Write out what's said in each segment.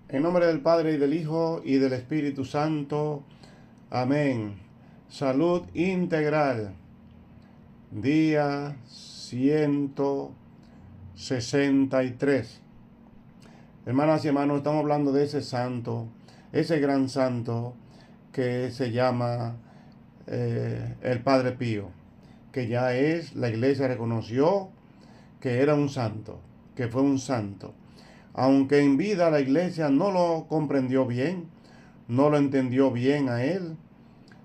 En nombre del Padre y del Hijo y del Espíritu Santo. Amén. Salud integral. Día 163. Hermanas y hermanos, estamos hablando de ese santo, ese gran santo que se llama el Padre Pío, que ya la iglesia reconoció que era un santo, que fue un santo. Aunque en vida la iglesia no lo comprendió bien, no lo entendió bien a él.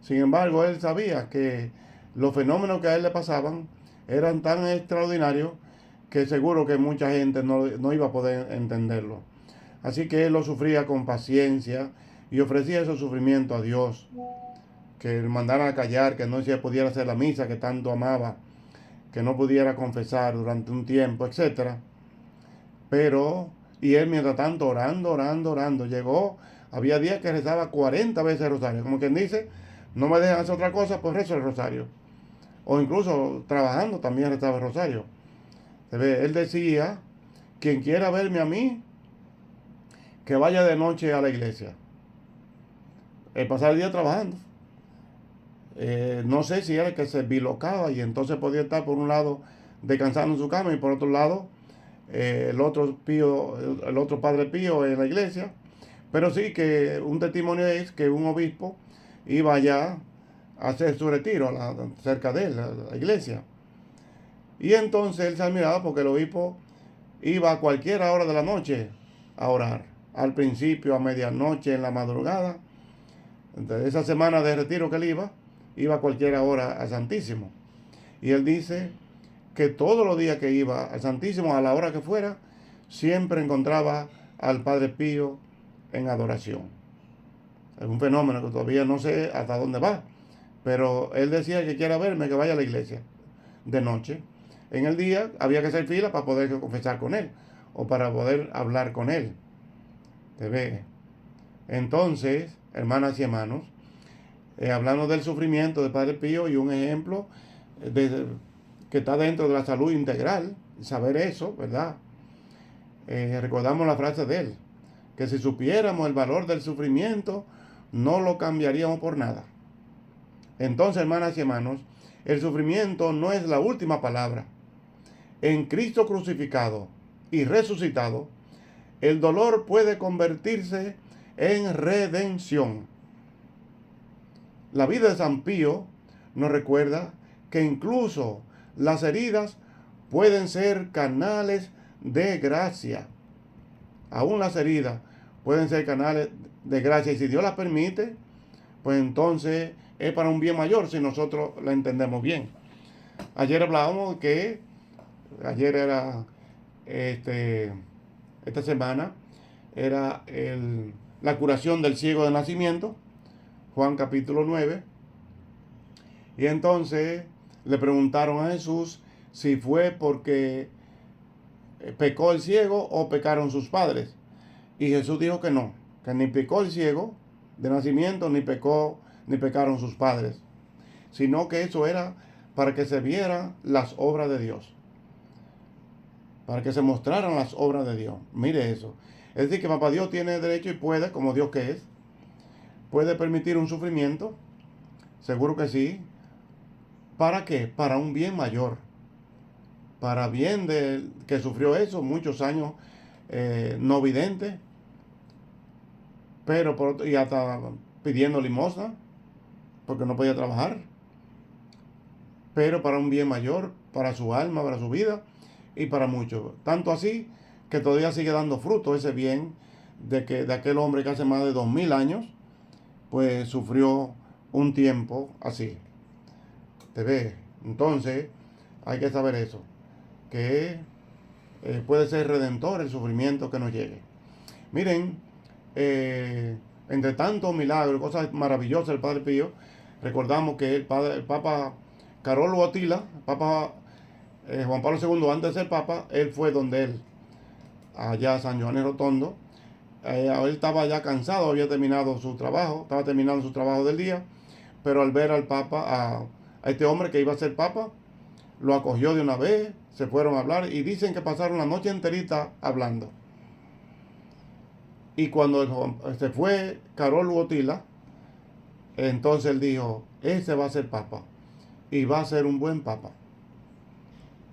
Sin embargo, él sabía que los fenómenos que a él le pasaban eran tan extraordinarios que seguro que mucha gente no iba a poder entenderlo. Así que él lo sufría con paciencia y ofrecía esos sufrimientos a Dios. Que él mandara a callar, que no se pudiera hacer la misa que tanto amaba, que no pudiera confesar durante un tiempo, etcétera. Y él mientras tanto orando, había días que rezaba 40 veces el rosario, como quien dice, no me dejan hacer otra cosa, pues rezo el rosario. O incluso trabajando también rezaba el rosario. Él decía, quien quiera verme a mí, que vaya de noche a la iglesia. El pasar el día trabajando. No sé si era que se bilocaba y entonces podía estar por un lado descansando en su cama y por otro lado el otro padre Pío en la iglesia. Pero sí que un testimonio es que un obispo iba allá a hacer su retiro cerca de él, a la iglesia. Y entonces él se admiraba porque el obispo iba a cualquier hora de la noche a orar. Al principio, a medianoche, en la madrugada. Entonces, esa semana de retiro que él iba a cualquier hora al Santísimo. Y él dice que todos los días que iba al Santísimo, a la hora que fuera, siempre encontraba al Padre Pío en adoración. Es un fenómeno que todavía no sé hasta dónde va, pero él decía que quiera verme, que vaya a la iglesia de noche. En el día había que hacer fila para poder confesar con él o para poder hablar con él. ¿Te ve? Entonces, hermanas y hermanos, hablando del sufrimiento del Padre Pío y un ejemplo que está dentro de la salud integral, saber eso, ¿verdad? Recordamos la frase de él, que si supiéramos el valor del sufrimiento, no lo cambiaríamos por nada. Entonces, hermanas y hermanos, el sufrimiento no es la última palabra. En Cristo crucificado y resucitado, el dolor puede convertirse en redención. La vida de San Pío nos recuerda que incluso las heridas pueden ser canales de gracia. Aún las heridas pueden ser canales de gracia y si Dios las permite, pues entonces es para un bien mayor si nosotros la entendemos bien. Ayer hablábamos que ayer era esta semana era la curación del ciego de nacimiento, Juan capítulo 9. Y entonces le preguntaron a Jesús si fue porque pecó el ciego o pecaron sus padres. Y Jesús dijo que no, que ni pecó el ciego de nacimiento, ni pecaron sus padres, sino que eso era para que se vieran las obras de Dios, para que se mostraran las obras de Dios. Mire eso. Es decir, que papá Dios tiene derecho y puede, como Dios que es, puede permitir un sufrimiento, seguro que sí. ¿Para qué? Para un bien mayor, para bien de que sufrió eso muchos años no vidente, pero y hasta pidiendo limosna porque no podía trabajar, pero para un bien mayor, para su alma, para su vida y para muchos. Tanto así que todavía sigue dando fruto ese bien de aquel hombre que hace más de 2000 años, pues sufrió un tiempo así. ¿Te ves? Entonces hay que saber eso, que puede ser redentor el sufrimiento que nos llegue. Miren, entre tantos milagros, cosas maravillosas del Padre Pío, recordamos que el Papa Carolo Bottila, el Papa Juan Pablo II, antes de ser Papa, él fue donde él, allá a San Giovanni Rotondo. Él estaba ya cansado, había terminado su trabajo, estaba terminando su trabajo del día, pero al ver al Papa, a este hombre que iba a ser Papa, lo acogió de una vez, se fueron a hablar y dicen que pasaron la noche enterita hablando. Y cuando se fue Carol Wojtyla, entonces él dijo, ese va a ser papa. Y va a ser un buen papa.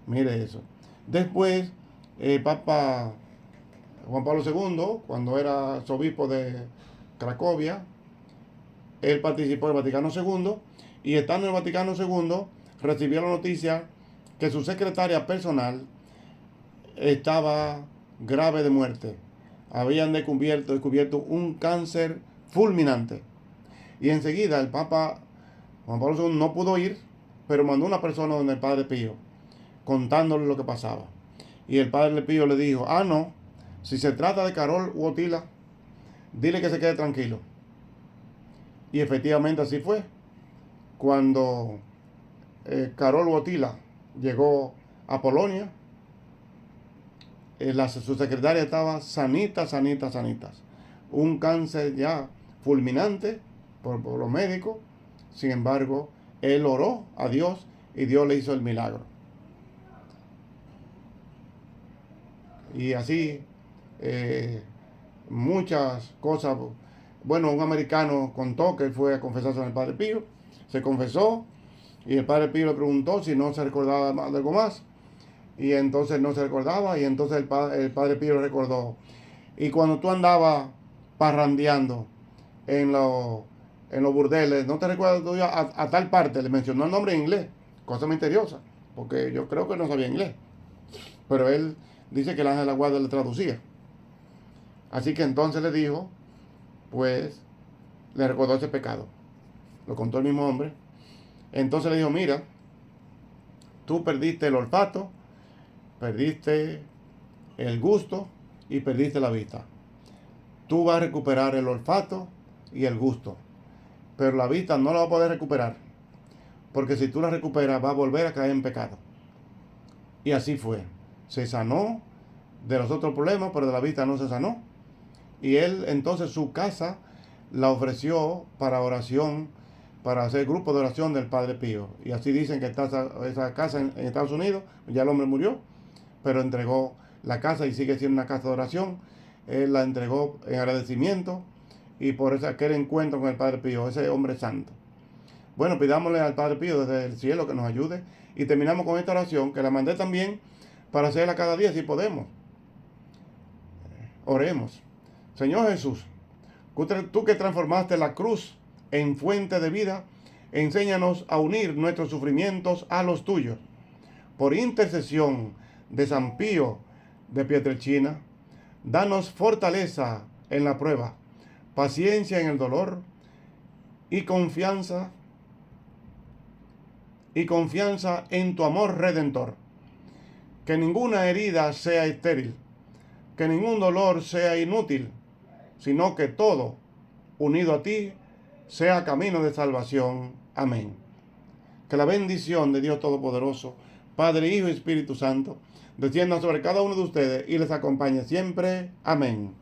Mire eso. Después, el Papa Juan Pablo II, cuando era arzobispo de Cracovia, él participó en el Vaticano II y estando en el Vaticano II recibió la noticia que su secretaria personal estaba grave de muerte. Habían descubierto un cáncer fulminante. Y enseguida el Papa Juan Pablo II no pudo ir, pero mandó una persona donde el Padre Pío, contándole lo que pasaba. Y el Padre Pío le dijo, no, si se trata de Carol Wojtyla, dile que se quede tranquilo. Y efectivamente así fue. Cuando Carol Wojtyla llegó a Polonia, su secretaria estaba sanita. Un cáncer ya fulminante por los médicos. Sin embargo, él oró a Dios y Dios le hizo el milagro. Y así muchas cosas. Bueno, un americano contó que fue a confesarse con el Padre Pío, se confesó y el Padre Pío le preguntó si no se recordaba de algo más y entonces no se recordaba y entonces el Padre Pío le recordó. Y cuando tú andabas parrandeando en los burdeles, ¿no te recuerdas tú a tal parte? Le mencionó el nombre en inglés, cosa misteriosa, porque yo creo que no sabía inglés, pero él dice que el ángel de la guarda le traducía. Así que entonces le dijo, pues, le recordó ese pecado. Lo contó el mismo hombre. Entonces le dijo, mira, tú perdiste el olfato, perdiste el gusto y perdiste la vista. Tú vas a recuperar el olfato y el gusto, pero la vista no la vas a poder recuperar, porque si tú la recuperas vas a volver a caer en pecado. Y así fue. Se sanó de los otros problemas, pero de la vista no se sanó. Y él entonces su casa la ofreció para oración, para hacer grupo de oración del Padre Pío. Y así dicen que está esa casa en Estados Unidos. Ya el hombre murió, pero entregó la casa y sigue siendo una casa de oración. Él la entregó en agradecimiento y por eso aquel encuentro con el Padre Pío, ese hombre santo. Bueno, pidámosle al Padre Pío desde el cielo que nos ayude. Y terminamos con esta oración que la mandé también para hacerla cada día si podemos. Oremos. Señor Jesús, tú que transformaste la cruz en fuente de vida, enséñanos a unir nuestros sufrimientos a los tuyos. Por intercesión de San Pío de Pietrelcina, danos fortaleza en la prueba, paciencia en el dolor y confianza en tu amor redentor. Que ninguna herida sea estéril, que ningún dolor sea inútil, sino que todo, unido a ti, sea camino de salvación. Amén. Que la bendición de Dios Todopoderoso, Padre, Hijo y Espíritu Santo, descienda sobre cada uno de ustedes y les acompañe siempre. Amén.